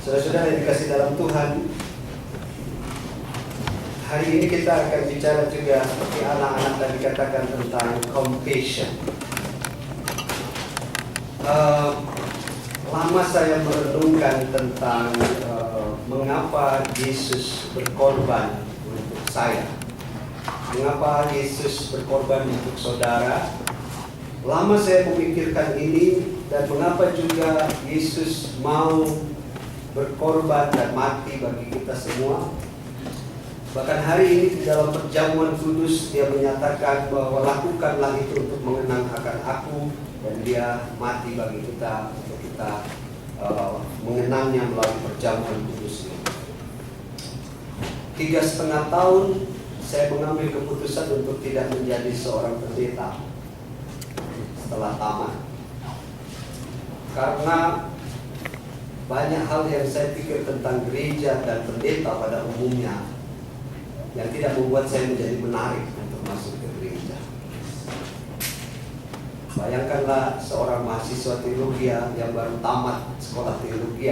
Saudara-saudara yang dikasih dalam Tuhan, hari ini kita akan bicara juga seperti anak-anak tadi katakan tentang compassion. Lama saya merenungkan tentang mengapa Yesus berkorban untuk saya, mengapa Yesus berkorban untuk saudara. Lama saya memikirkan ini, dan mengapa juga Yesus mau berkorban dan mati bagi kita semua. Bahkan hari ini di dalam perjamuan kudus dia menyatakan bahwa lakukanlah itu untuk mengenang akan aku, dan dia mati bagi kita untuk kita mengenangnya melalui perjamuan kudus ini. 3,5 tahun saya mengambil keputusan untuk tidak menjadi seorang pendeta setelah tamat, karena banyak hal yang saya pikir tentang gereja dan pendeta pada umumnya yang tidak membuat saya menjadi menarik untuk masuk ke gereja. Bayangkanlah seorang mahasiswa teologi yang baru tamat sekolah teologi,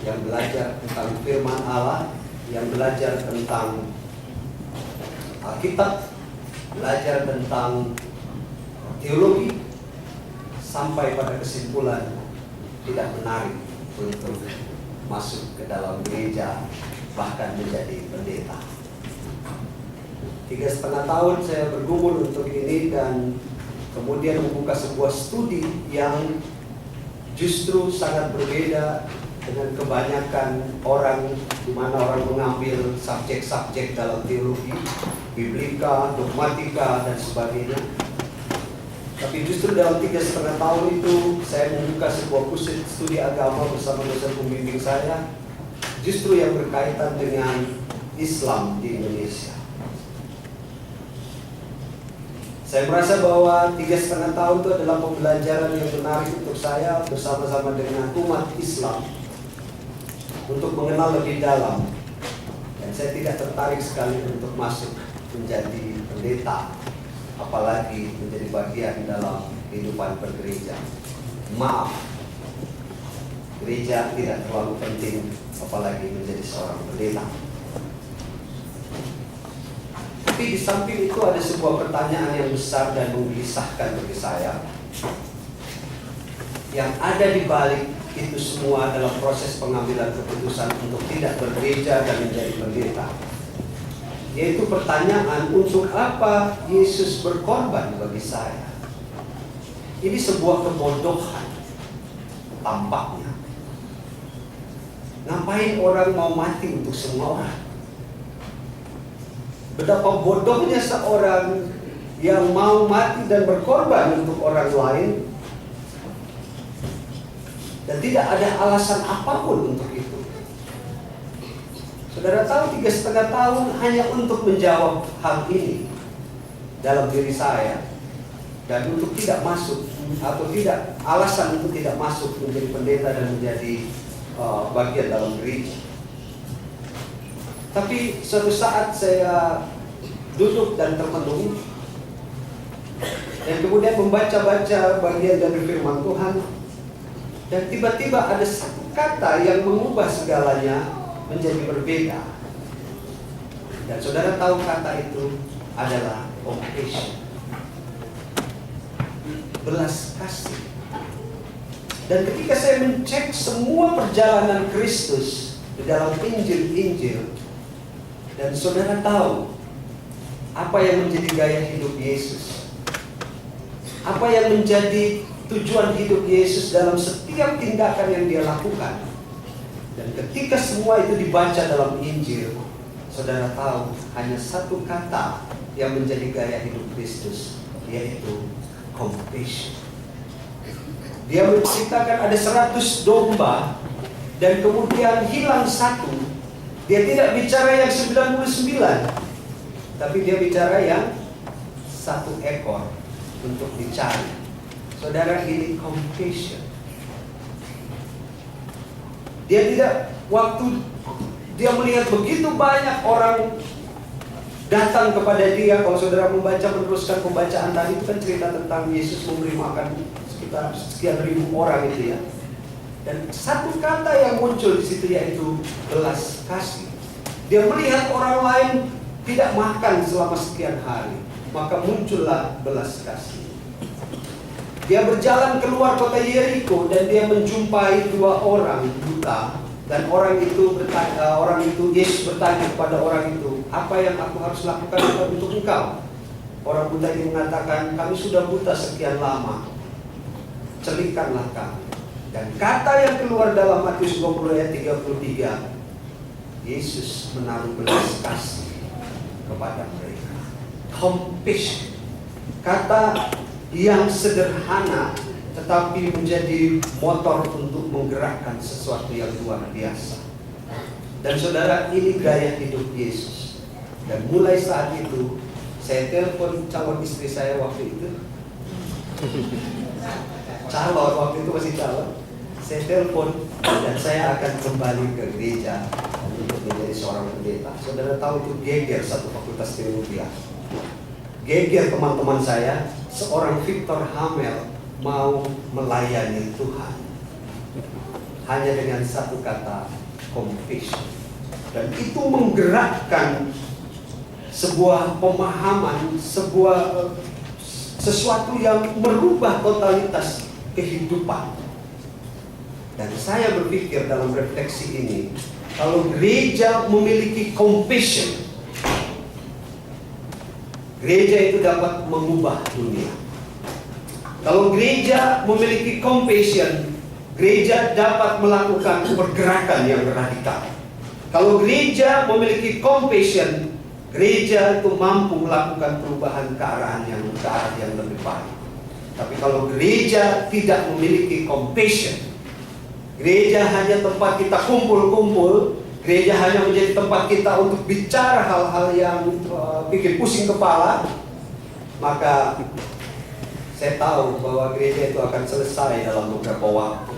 yang belajar tentang firman Allah, yang belajar tentang Alkitab, belajar tentang teologi, sampai pada kesimpulan tidak menarik untuk masuk ke dalam gereja, bahkan menjadi pendeta. 3,5 tahun saya bergumul untuk ini, dan kemudian membuka sebuah studi yang justru sangat berbeda dengan kebanyakan orang, di mana orang mengambil subjek-subjek dalam teologi, biblika, dogmatika, dan sebagainya. Tapi justru dalam 3,5 tahun itu saya membuka sebuah kursus studi agama bersama dosen pembimbing saya, justru yang berkaitan dengan Islam di Indonesia. Saya merasa bahwa 3,5 tahun itu adalah pembelajaran yang menarik untuk saya bersama-sama dengan umat Islam untuk mengenal lebih dalam. Dan saya tidak tertarik sekali untuk masuk menjadi pendeta, apalagi menjadi bagian dalam kehidupan bergereja. Maaf, gereja tidak terlalu penting, apalagi menjadi seorang pendeta. Tapi di samping itu ada sebuah pertanyaan yang besar dan menggelisahkan bagi saya. Yang ada di balik itu semua dalam proses pengambilan keputusan untuk tidak bergereja dan menjadi pendeta, yaitu pertanyaan, untuk apa Yesus berkorban bagi saya? Ini sebuah kebodohan tampaknya. Ngapain orang mau mati untuk semua orang? Betapa bodohnya seorang yang mau mati dan berkorban untuk orang lain, dan tidak ada alasan apapun untuk itu. Saudara tahu, 3,5 tahun hanya untuk menjawab hal ini dalam diri saya, dan untuk tidak masuk, atau tidak alasan untuk tidak masuk menjadi pendeta dan menjadi bagian dalam gereja. Tapi suatu saat saya duduk dan termenung, dan kemudian membaca-baca bagian dari firman Tuhan, dan tiba-tiba ada satu kata yang mengubah segalanya menjadi berbeda. Dan saudara tahu kata itu adalah compassion, belas kasih. Dan ketika saya mencek semua perjalanan Kristus di dalam Injil-Injil, dan saudara tahu apa yang menjadi gaya hidup Yesus, apa yang menjadi tujuan hidup Yesus dalam setiap tindakan yang dia lakukan. Dan ketika semua itu dibaca dalam Injil, saudara tahu hanya satu kata yang menjadi gaya hidup Kristus, yaitu compassion. Dia menceritakan ada 100 domba, dan kemudian hilang satu. Dia tidak bicara yang 99, tapi dia bicara yang 1 ekor untuk dicari. Saudara, ini compassion. Dia tidak, waktu dia melihat begitu banyak orang datang kepada dia. Kalau saudara membaca, meneruskan pembacaan tadi, itu kan cerita tentang Yesus memberi makan sekitar sekian ribu orang itu ya. Dan satu kata yang muncul di situ yaitu belas kasih. Dia melihat orang lain tidak makan selama sekian hari, maka muncullah belas kasih. Dia berjalan keluar kota Yeriko dan dia menjumpai 2 orang buta, dan Yesus bertanya kepada orang itu, apa yang aku harus lakukan untuk engkau? Orang buta ini mengatakan, kami sudah buta sekian lama, celikanlah kami. Dan kata yang keluar dalam Matius 20 ayat 33, Yesus menaruh belas kasih kepada mereka. Compassion, kata yang sederhana tetapi menjadi motor untuk menggerakkan sesuatu yang luar biasa. Dan saudara, ini gaya hidup Yesus. Dan mulai saat itu saya telepon calon istri saya waktu itu. Waktu itu masih calon. Saya telepon dan saya akan kembali ke gereja untuk menjadi seorang pendeta. Saudara tahu itu geger satu fakultas teologi. Geger teman-teman saya, seorang Victor Hamel mau melayani Tuhan hanya dengan satu kata, compassion. Dan itu menggerakkan sebuah pemahaman, sesuatu yang merubah totalitas kehidupan. Dan saya berpikir dalam refleksi ini, kalau gereja memiliki compassion, gereja itu dapat mengubah dunia. Kalau gereja memiliki compassion, gereja dapat melakukan pergerakan yang radikal. Kalau gereja memiliki compassion, gereja itu mampu melakukan perubahan ke arah yang lebih baik. Tapi kalau gereja tidak memiliki compassion, gereja hanya tempat kita kumpul-kumpul, gereja hanya menjadi tempat kita untuk bicara hal-hal yang bikin pusing kepala, maka saya tahu bahwa gereja itu akan selesai dalam beberapa waktu.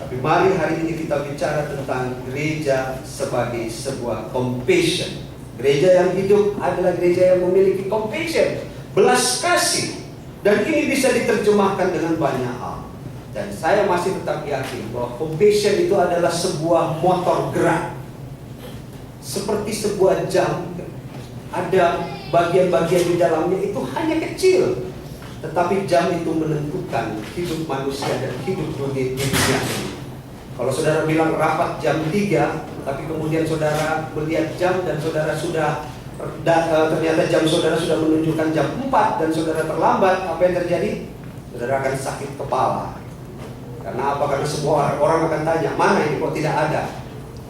Tapi mari hari ini kita bicara tentang gereja sebagai sebuah compassion. Gereja yang hidup adalah gereja yang memiliki compassion, belas kasih. Dan ini bisa diterjemahkan dengan banyak hal. Dan saya masih tetap yakin bahwa compassion itu adalah sebuah motor gerak. Seperti sebuah jam, ada bagian-bagian di dalamnya itu hanya kecil, tetapi jam itu menentukan hidup manusia dan hidup dunia ini. Kalau saudara bilang rapat jam 3, tapi kemudian saudara melihat jam dan saudara sudah ternyata jam saudara sudah menunjukkan jam 4 dan saudara terlambat, apa yang terjadi? Saudara akan sakit kepala. Karena apa? Karena semua orang akan tanya, mana ini kok tidak ada?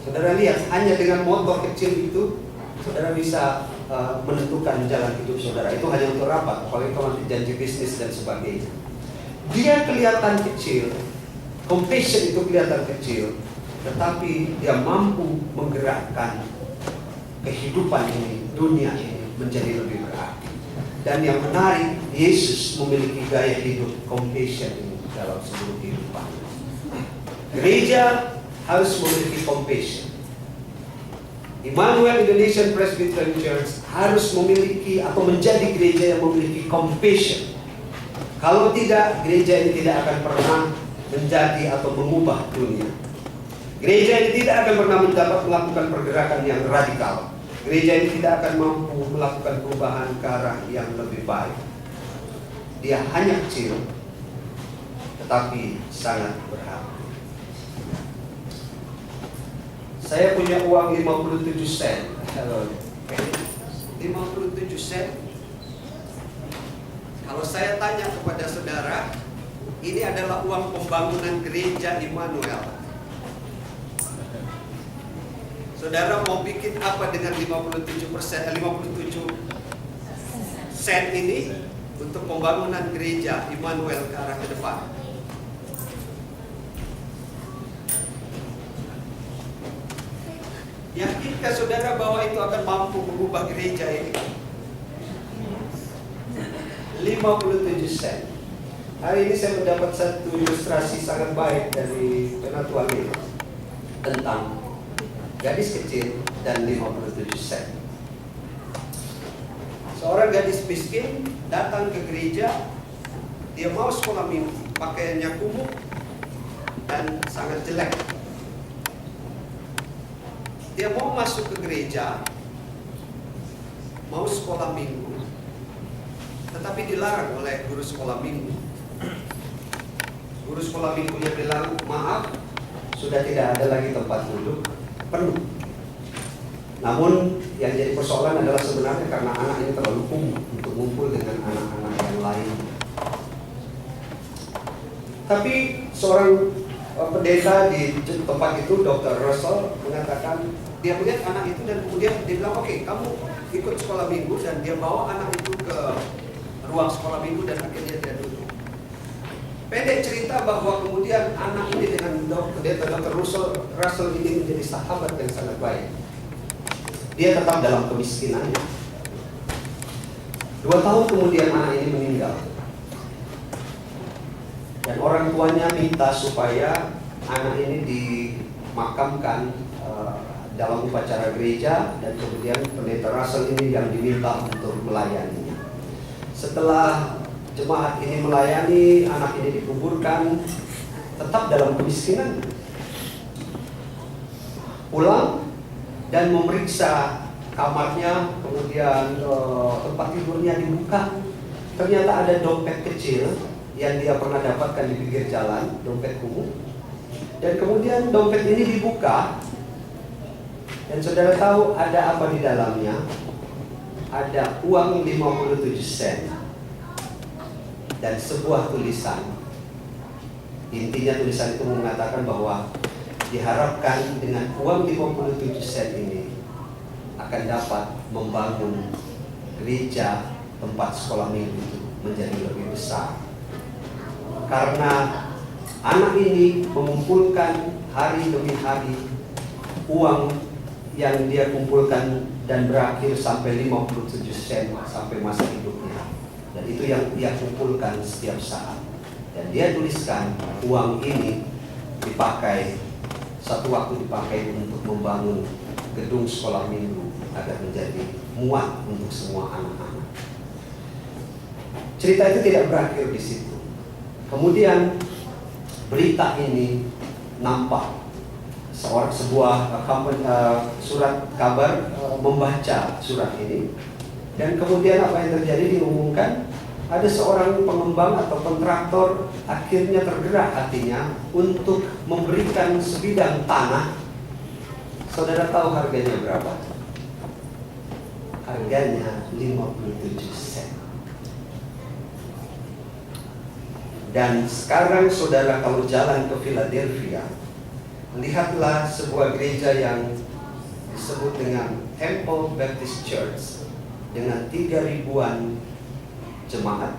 Saudara lihat, hanya dengan motor kecil itu, saudara bisa menentukan jalan hidup saudara. Itu hanya untuk rapat, apalagi kalau nanti janji bisnis dan sebagainya. Dia kelihatan kecil, compassion itu kelihatan kecil, tetapi dia mampu menggerakkan kehidupan ini, dunia ini menjadi lebih berarti. Dan yang menarik, Yesus memiliki gaya hidup compassion ini dalam seluruh kehidupan. Gereja harus memiliki compassion. Immanuel Indonesian Presbyterian Church harus memiliki atau menjadi gereja yang memiliki compassion. Kalau tidak, gereja ini tidak akan pernah menjadi atau mengubah dunia. Gereja ini tidak akan pernah dapat melakukan pergerakan yang radikal. Gereja ini tidak akan mampu melakukan perubahan ke arah yang lebih baik. Dia hanya kecil, tetapi sangat berharga. Saya punya uang 57 sen. 57 sen. Kalau saya tanya kepada saudara, ini adalah uang pembangunan gereja Immanuel. Saudara mau bikin apa dengan 57 sen ini untuk pembangunan gereja Immanuel ke arah ke depan? Yakinkah saudara bahwa itu akan mampu mengubah gereja ini? 57 sen. Hari ini saya mendapat satu ilustrasi sangat baik dari Penatua ini tentang gadis kecil dan 57 sen. Seorang gadis miskin datang ke gereja, dia mau sekolah minggu, pakaiannya kumuh, dan sangat jelek. Dia mau masuk ke gereja, mau sekolah minggu, tetapi dilarang oleh guru sekolah minggu. Guru sekolah minggunya bilang, maaf, sudah tidak ada lagi tempat duduk, penuh. Namun yang jadi persoalan adalah sebenarnya karena anak ini terlalu kumuh untuk ngumpul dengan anak-anak yang lain. Tapi seorang pendeta di tempat itu, Dr. Russell, mengatakan dia melihat anak itu dan kemudian dia bilang, oke, kamu ikut sekolah minggu, dan dia bawa anak itu ke ruang sekolah minggu dan akhirnya dia duduk. Pendek cerita bahwa kemudian anak ini dengan pendeta Dr. Russell ini menjadi sahabat yang sangat baik. Dia tetap dalam kemiskinannya. 2 tahun kemudian anak ini meninggal. Dan orang tuanya minta supaya anak ini dimakamkan dalam upacara gereja, dan kemudian pendeta Russell ini yang diminta untuk melayaninya. Setelah jemaat ini melayani, anak ini dikuburkan tetap dalam kemiskinan. Pulang dan memeriksa kamarnya, kemudian tempat tidurnya dibuka. Ternyata ada dompet kecil yang dia pernah dapatkan di pinggir jalan, dompet kumuh. Dan kemudian dompet ini dibuka, dan saudara tahu ada apa di dalamnya? Ada uang 57 sen dan sebuah tulisan. Intinya tulisan itu mengatakan bahwa diharapkan dengan uang 57 sen ini akan dapat membangun gereja tempat sekolah minggu itu menjadi lebih besar. Karena anak ini mengumpulkan hari demi hari uang yang dia kumpulkan dan berakhir sampai 57 sen sampai masa hidupnya. Dan itu yang dia kumpulkan setiap saat. Dan dia tuliskan uang ini satu waktu dipakai untuk membangun gedung sekolah minggu agar menjadi muat untuk semua anak-anak. Cerita itu tidak berakhir di situ. Kemudian berita ini nampak sebuah surat kabar membaca surat ini, dan kemudian apa yang terjadi diumumkan. Ada seorang pengembang atau kontraktor akhirnya tergerak hatinya untuk memberikan sebidang tanah. Saudara tahu harganya berapa? Harganya 57 sen. Dan sekarang saudara kalau jalan ke Philadelphia, lihatlah sebuah gereja yang disebut dengan Temple Baptist Church dengan 3.000-an jemaat,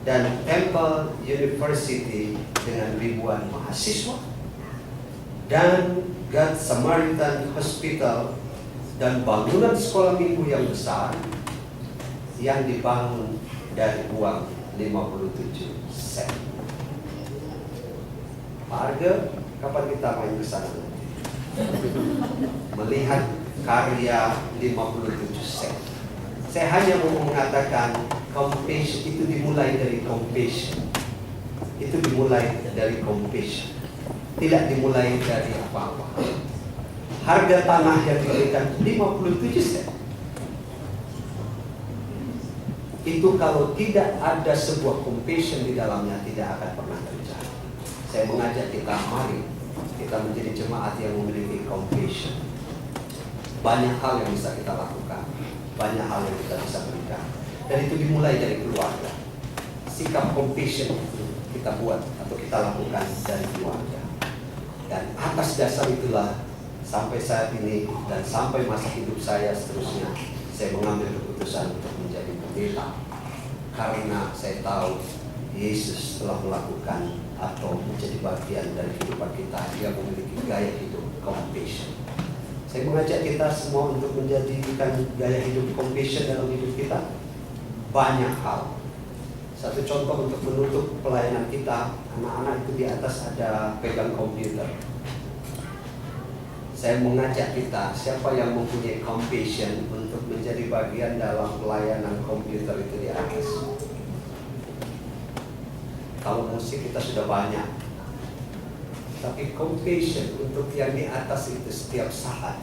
dan Temple University dengan ribuan mahasiswa, dan God Samaritan Hospital dan bangunan sekolah minggu yang besar yang dibangun dari uang 57 sen. Pak Arga, kapan kita main ke sana nanti? Melihat karya 57 sen. Saya hanya mau mengatakan compassion itu dimulai dari compassion. Itu dimulai dari compassion. Tidak dimulai dari apa-apa. Harga tanah yang diberikan 57 sen. Itu kalau tidak ada sebuah compassion di dalamnya tidak akan pernah terjadi. Saya mengajak kita, mari kita menjadi jemaat yang memiliki compassion. Banyak hal yang bisa kita lakukan, banyak hal yang kita bisa berikan, dan itu dimulai dari keluarga. Sikap compassion itu kita buat atau kita lakukan dari keluarga, dan atas dasar itulah sampai saat ini dan sampai masa hidup saya seterusnya, saya mengambil keputusan untuk menjadi pendeta, karena saya tahu Yesus telah melakukan atau menjadi bagian dari kehidupan kita. Dia memiliki gaya hidup compassion. Saya mengajak kita semua untuk menjadikan gaya hidup compassion dalam hidup kita. Banyak hal. Satu contoh untuk menutup pelayanan kita, anak-anak itu di atas ada pegang komputer. Saya mengajak kita, siapa yang mempunyai compassion untuk menjadi bagian dalam pelayanan komputer itu di atas. Kalau musik kita sudah banyak, tapi compassion untuk yang di atas itu setiap saat.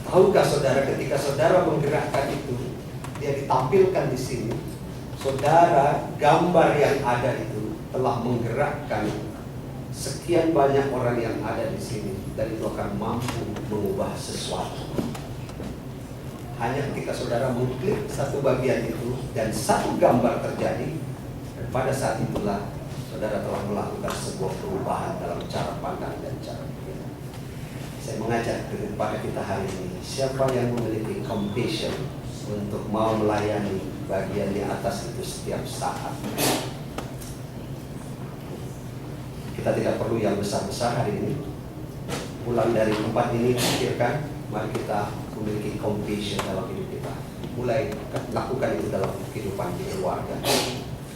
Tahukah saudara, ketika saudara menggerakkan itu, dia ditampilkan di sini, saudara, gambar yang ada itu telah menggerakkan sekian banyak orang yang ada di sini, dan itu akan mampu mengubah sesuatu. Hanya ketika saudara mengklik satu bagian itu dan satu gambar terjadi, dan pada saat itulah saudara telah melakukan sebuah perubahan dalam cara pandang dan cara pikir. Saya mengajak kepada kita hari ini, siapa yang memiliki compassion untuk mau melayani bagian di atas itu setiap saat. Kita tidak perlu yang besar-besar hari ini. Pulang dari tempat ini, pikirkan, mari kita memiliki compassion dalam hidup kita. Mulai lakukan itu dalam kehidupan di keluarga.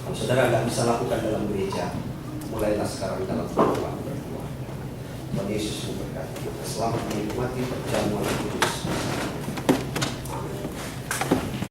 Kalau saudara nggak bisa lakukan dalam gereja, mulailah sekarang dalam kehidupan berkeluarga. Tuhan Yesus memberkati kita. Selamat menikmati perjamuan